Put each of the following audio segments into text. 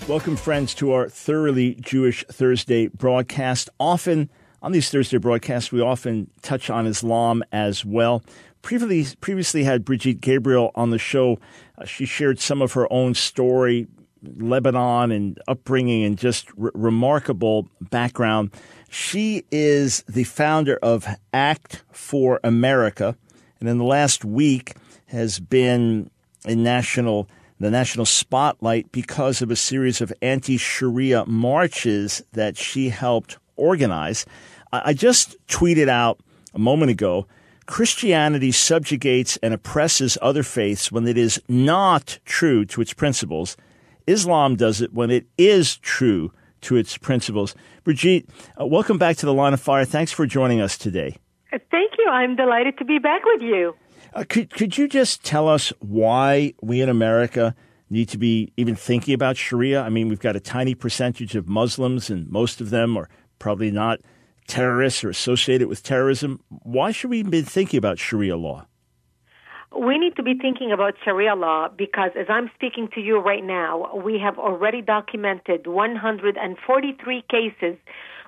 Welcome, friends, to our Thoroughly Jewish Thursday broadcast. Often, on these Thursday broadcasts, we often touch on Islam as well. Previously had Brigitte Gabriel on the show. She shared some of her own story, Lebanon and upbringing, and just remarkable background. She is the founder of Act for America, and in the last week has been in the national spotlight because of a series of anti-Sharia marches that she helped organize. I just tweeted out a moment ago, Christianity subjugates and oppresses other faiths when it is not true to its principles. Islam does it when it is true to its principles. Brigitte, welcome back to the Line of Fire. Thanks for joining us today. Thank you. I'm delighted to be back with you. Could you just tell us why we in America need to be even thinking about Sharia? I mean, we've got a tiny percentage of Muslims, and most of them are probably not terrorists or associated with terrorism. Why should we be thinking about Sharia law? We need to be thinking about Sharia law because, as I'm speaking to you right now, we have already documented 143 cases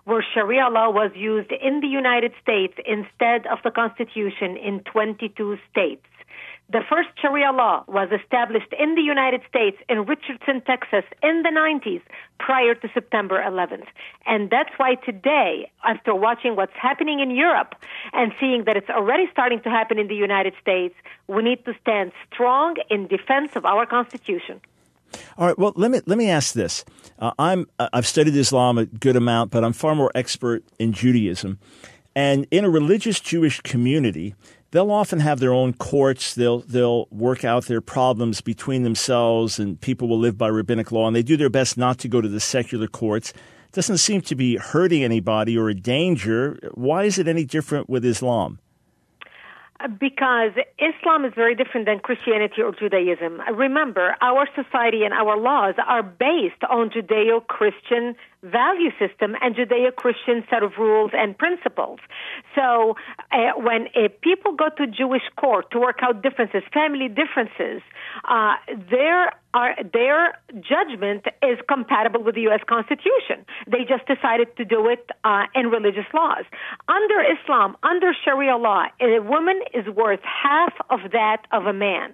where Sharia law was used in the United States instead of the Constitution in 22 states. The first Sharia law was established in the United States in Richardson, Texas in the 90s prior to September 11th. And that's why today, after watching what's happening in Europe and seeing that it's already starting to happen in the United States, we need to stand strong in defense of our Constitution. All right. Well, let me ask this. I've studied Islam a good amount, but I'm far more expert in Judaism. And in a religious Jewish community, they'll often have their own courts. They'll work out their problems between themselves, and people will live by rabbinic law. And they do their best not to go to the secular courts. It doesn't seem to be hurting anybody or a danger. Why is it any different with Islam? Because Islam is very different than Christianity or Judaism. Remember, our society and our laws are based on Judeo-Christian value system and Judeo-Christian set of rules and principles. So when people go to Jewish court to work out differences, family differences, their judgment is compatible with the U.S. Constitution. They just decided to do it in religious laws. Under Islam, under Sharia law, a woman is worth half of that of a man.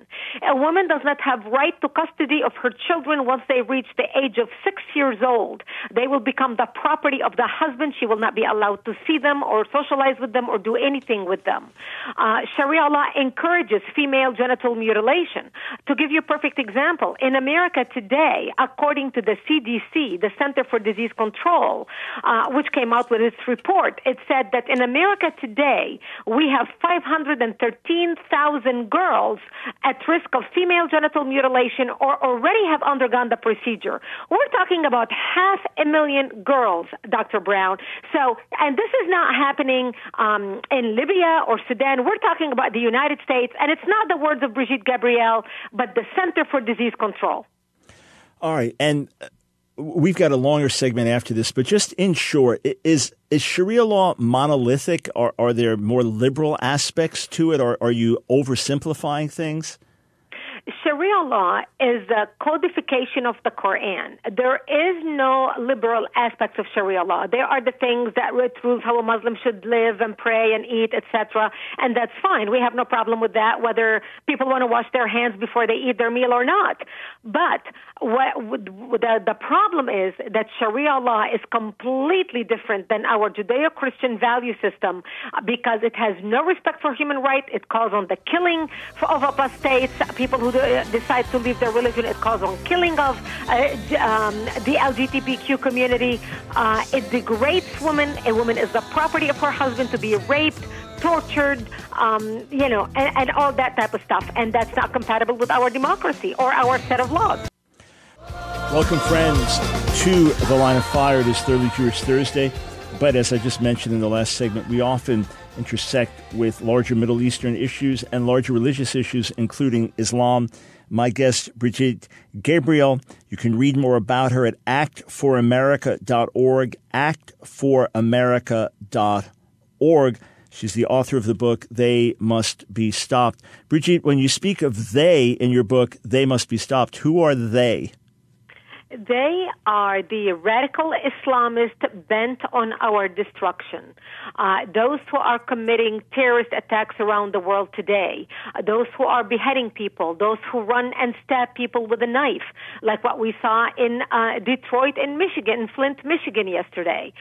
A woman does not have right to custody of her children once they reach the age of 6 years old. They will become the property of the husband. She will not be allowed to see them or socialize with them or do anything with them. Sharia law encourages female genital mutilation. To give you a perfect example, in America today, according to the CDC, the Center for Disease Control, which came out with its report, it said that in America today, we have 513,000 girls at risk of female genital mutilation or already have undergone the procedure. We're talking about 500,000 girls, Dr. Brown. So, and this is not happening in Libya or Sudan. We're talking about the United States, and it's not the words of Brigitte Gabriel, but the Center for Disease Control. All right, and we've got a longer segment after this, but just in short, is Sharia law monolithic? Are there more liberal aspects to it, or are you oversimplifying things? Sharia law is the codification of the Quran. There is no liberal aspects of Sharia law. There are the things that rules how a Muslim should live and pray and eat, etc., and that's fine. We have no problem with that, whether people want to wash their hands before they eat their meal or not. But the problem is that Sharia law is completely different than our Judeo-Christian value system because it has no respect for human rights. It calls on the killing of apostates, people who decide to leave their religion. It calls on killing of the LGBTQ community. It degrades women. A woman is the property of her husband to be raped, tortured, and all that type of stuff. And that's not compatible with our democracy or our set of laws. Welcome, friends, to The Line of Fire. It is Thoroughly Jewish Thursday. But as I just mentioned in the last segment, we often intersect with larger Middle Eastern issues and larger religious issues, including Islam. My guest, Brigitte Gabriel, you can read more about her at actforamerica.org, actforamerica.org. She's the author of the book, They Must Be Stopped. Brigitte, when you speak of they in your book, They Must Be Stopped, who are they? They are the radical Islamists bent on our destruction. Those who are committing terrorist attacks around the world today, those who are beheading people, those who run and stab people with a knife, like what we saw in Detroit and Michigan, in Flint, Michigan yesterday.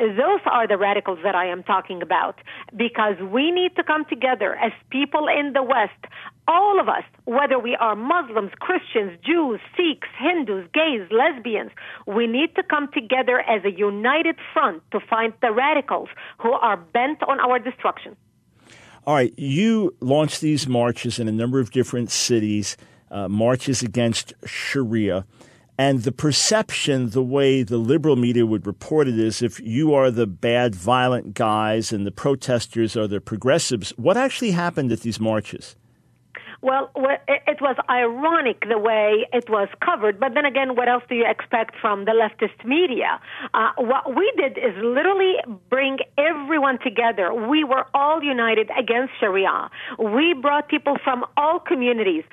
Those are the radicals that I am talking about, because we need to come together as people in the West, all of us, whether we are Muslims, Christians, Jews, Sikhs, Hindus, gays, lesbians, we need to come together as a united front to fight the radicals who are bent on our destruction. All right, you launched these marches in a number of different cities, marches against Sharia. And the perception, the way the liberal media would report it, is if you are the bad, violent guys and the protesters are the progressives. What actually happened at these marches? Well, it was ironic the way it was covered, but then again, what else do you expect from the leftist media? What we did is literally bring everyone together. We were all united against Sharia. We brought people from all communities.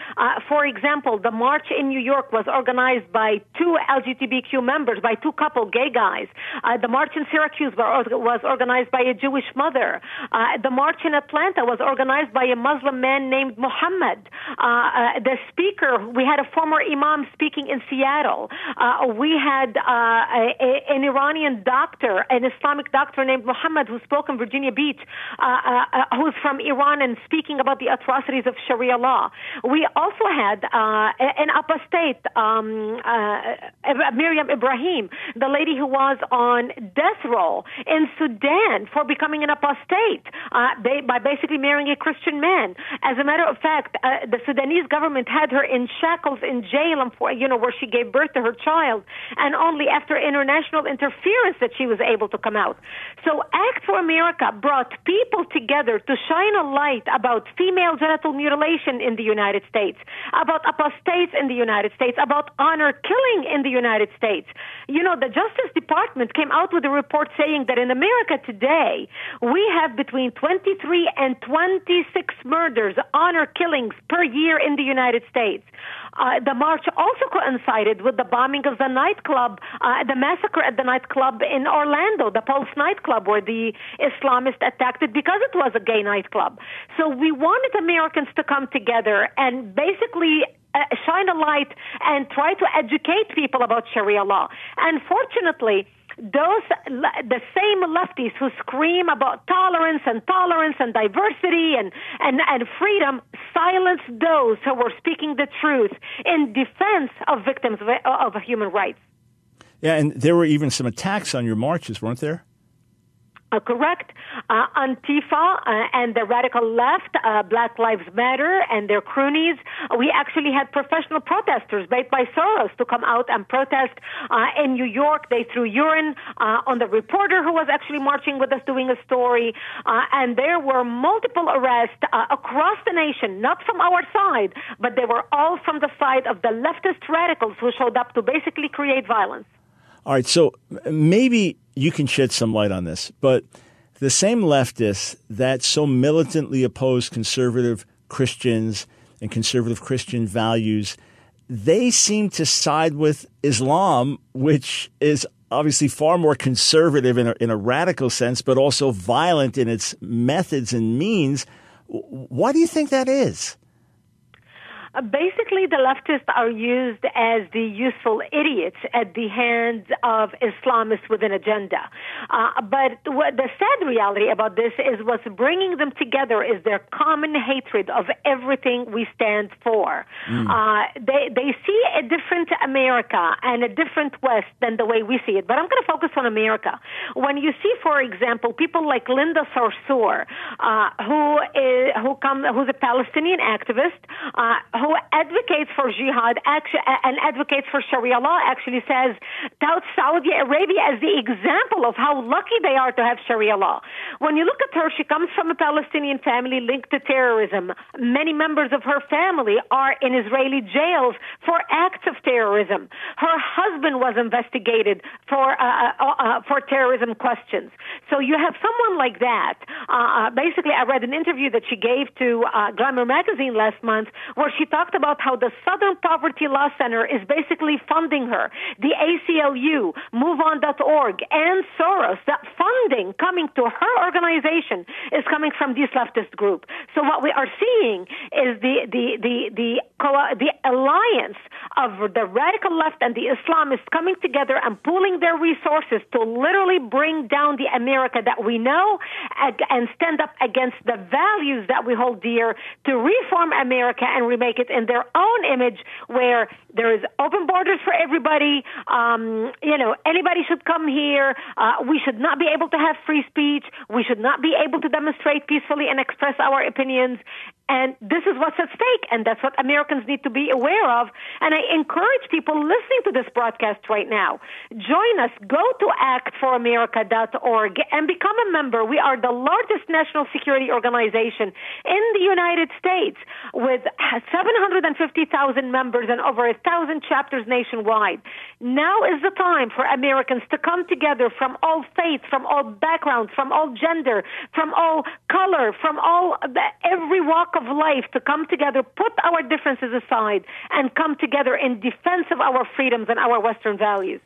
For example, the march in New York was organized by two LGBTQ members, by two couple gay guys. The march in Syracuse was organized by a Jewish mother. The march in Atlanta was organized by a Muslim man named Muhammad. The speaker, we had a former imam speaking in Seattle. We had an Iranian doctor, an Islamic doctor named Muhammad, who spoke in Virginia Beach, who's from Iran and speaking about the atrocities of Sharia law. We also had an apostate, Miriam Ibrahim, the lady who was on death row in Sudan for becoming an apostate by basically marrying a Christian man. As a matter of fact, the Sudanese government had her in shackles in jail, where she gave birth to her child, and only after international interference that she was able to come out. So Act for America brought people together to shine a light about female genital mutilation in the United States, about apostates in the United States, about honor killing in the United States. The Justice Department came out with a report saying that in America today, we have between 23 and 26 murders, honor killings per year in the United States. The march also coincided with the bombing of the nightclub, the massacre at the nightclub in Orlando, the Pulse nightclub, where the Islamists attacked it because it was a gay nightclub. So we wanted Americans to come together and basically shine a light and try to educate people about Sharia law. Unfortunately, the same lefties who scream about tolerance and diversity and freedom silence those who were speaking the truth in defense of victims of human rights. Yeah, and there were even some attacks on your marches, weren't there? Correct. Antifa and the radical left, Black Lives Matter and their cronies. We actually had professional protesters made by Soros to come out and protest. In New York, they threw urine on the reporter who was actually marching with us doing a story. And there were multiple arrests across the nation, not from our side, but they were all from the side of the leftist radicals who showed up to basically create violence. All right, so maybe you can shed some light on this, but the same leftists that so militantly oppose conservative Christians and conservative Christian values, they seem to side with Islam, which is obviously far more conservative in a radical sense, but also violent in its methods and means. Why do you think that is? Basically, the leftists are used as the useful idiots at the hands of Islamists with an agenda. But the sad reality about this is what's bringing them together is their common hatred of everything we stand for. They see a different America and a different West than the way we see it. But I'm going to focus on America. When you see, for example, people like Linda Sarsour, who's a Palestinian activist, who advocates for jihad and advocates for Sharia law, actually touts Saudi Arabia as the example of how lucky they are to have Sharia law. When you look at her, she comes from a Palestinian family linked to terrorism. Many members of her family are in Israeli jails for acts of terrorism. Her husband was investigated for terrorism questions. So you have someone like that. Basically, I read an interview that she gave to Glamour magazine last month where she talked about how the Southern Poverty Law Center is basically funding her. The ACLU, MoveOn.org, and Soros, that funding coming to her organization is coming from this leftist group. So what we are seeing is the alliance of the radical left and the Islamists coming together and pooling their resources to literally bring down the America that we know and stand up against the values that we hold dear, to reform America and remake it in their own image, where there is open borders for everybody. Anybody should come here. We should not be able to have free speech. We should not be able to demonstrate peacefully and express our opinions. And this is what's at stake, and that's what Americans need to be aware of. And I encourage people listening to this broadcast right now, join us. Go to actforamerica.org and become a member. We are the largest national security organization in the United States, with 750,000 members and over 1,000 chapters nationwide. Now is the time for Americans to come together from all faiths, from all backgrounds, from all gender, from all color, from every walk of life, to come together, put our differences aside, and come together in defense of our freedoms and our Western values.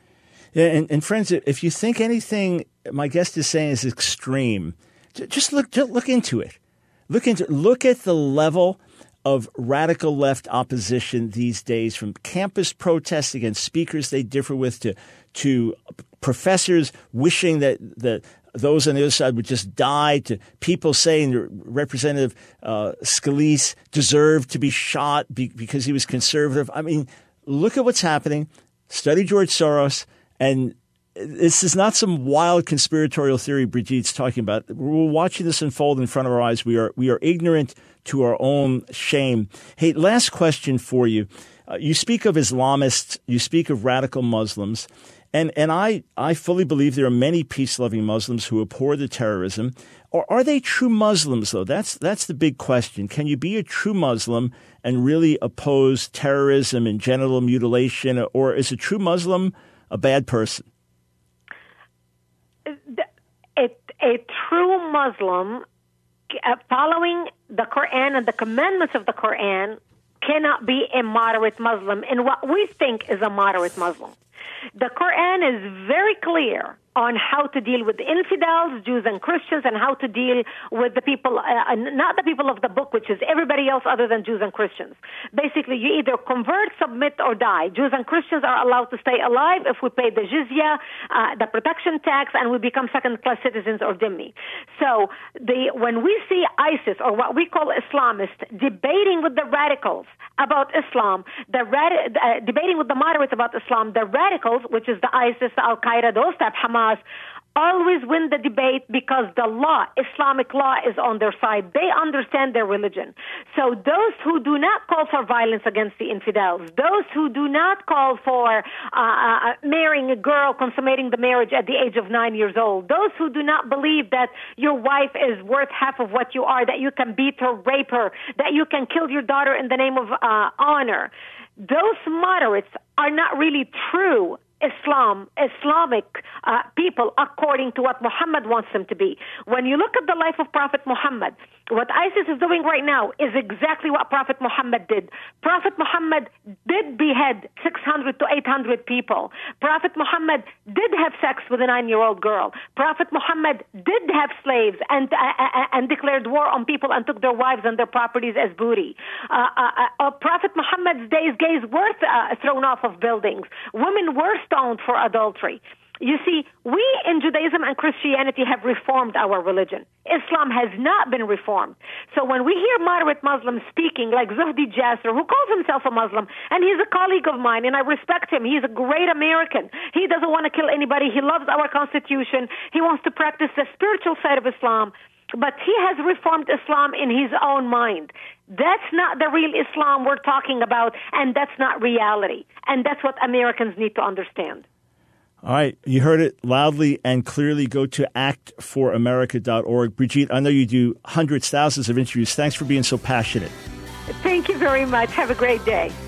Yeah, and friends, if you think anything my guest is saying is extreme, just look into it. Look at the level of radical left opposition these days, from campus protests against speakers they differ with to professors wishing that those on the other side would just die, to people saying that Representative Scalise deserved to be shot because he was conservative. I mean, look at what's happening. Study George Soros. And this is not some wild conspiratorial theory Brigitte's talking about. We're watching this unfold in front of our eyes. We are ignorant to our own shame. Hey, last question for you. You speak of Islamists. You speak of radical Muslims. And I fully believe there are many peace-loving Muslims who abhor the terrorism. Or are they true Muslims, though? That's the big question. Can you be a true Muslim and really oppose terrorism and genital mutilation? Or is a true Muslim a bad person? A true Muslim, following the Quran and the commandments of the Quran, cannot be a moderate Muslim in what we think is a moderate Muslim. The Quran is very clear on how to deal with infidels, Jews and Christians, and how to deal with the people, not the people of the book, which is everybody else other than Jews and Christians. Basically, you either convert, submit, or die. Jews and Christians are allowed to stay alive if we pay the jizya, the protection tax, and we become second-class citizens or dhimmi. So when we see ISIS, or what we call Islamists, debating with the radicals about Islam, debating with the moderates about Islam, the radicals, which is the ISIS, the Al-Qaeda, those type, Hamas, always win the debate because the law, Islamic law, is on their side. They understand their religion. So those who do not call for violence against the infidels, those who do not call for marrying a girl, consummating the marriage at the age of 9 years old, those who do not believe that your wife is worth half of what you are, that you can beat her, rape her, that you can kill your daughter in the name of honor, those moderates are not really true Islamic people according to what Muhammad wants them to be. When you look at the life of Prophet Muhammad, what ISIS is doing right now is exactly what Prophet Muhammad did. Prophet Muhammad did behead 600 to 800 people. Prophet Muhammad did have sex with a 9-year-old girl. Prophet Muhammad did have slaves and declared war on people and took their wives and their properties as booty. Prophet Muhammad's days, gays were thrown off of buildings. Women were stoned for adultery. You see, we in Judaism and Christianity have reformed our religion. Islam has not been reformed. So when we hear moderate Muslims speaking, like Zuhdi Jasser, who calls himself a Muslim, and he's a colleague of mine, and I respect him. He's a great American. He doesn't want to kill anybody. He loves our Constitution. He wants to practice the spiritual side of Islam. But he has reformed Islam in his own mind. That's not the real Islam we're talking about, and that's not reality. And that's what Americans need to understand. All right. You heard it loudly and clearly. Go to actforamerica.org. Brigitte, I know you do hundreds, thousands of interviews. Thanks for being so passionate. Thank you very much. Have a great day.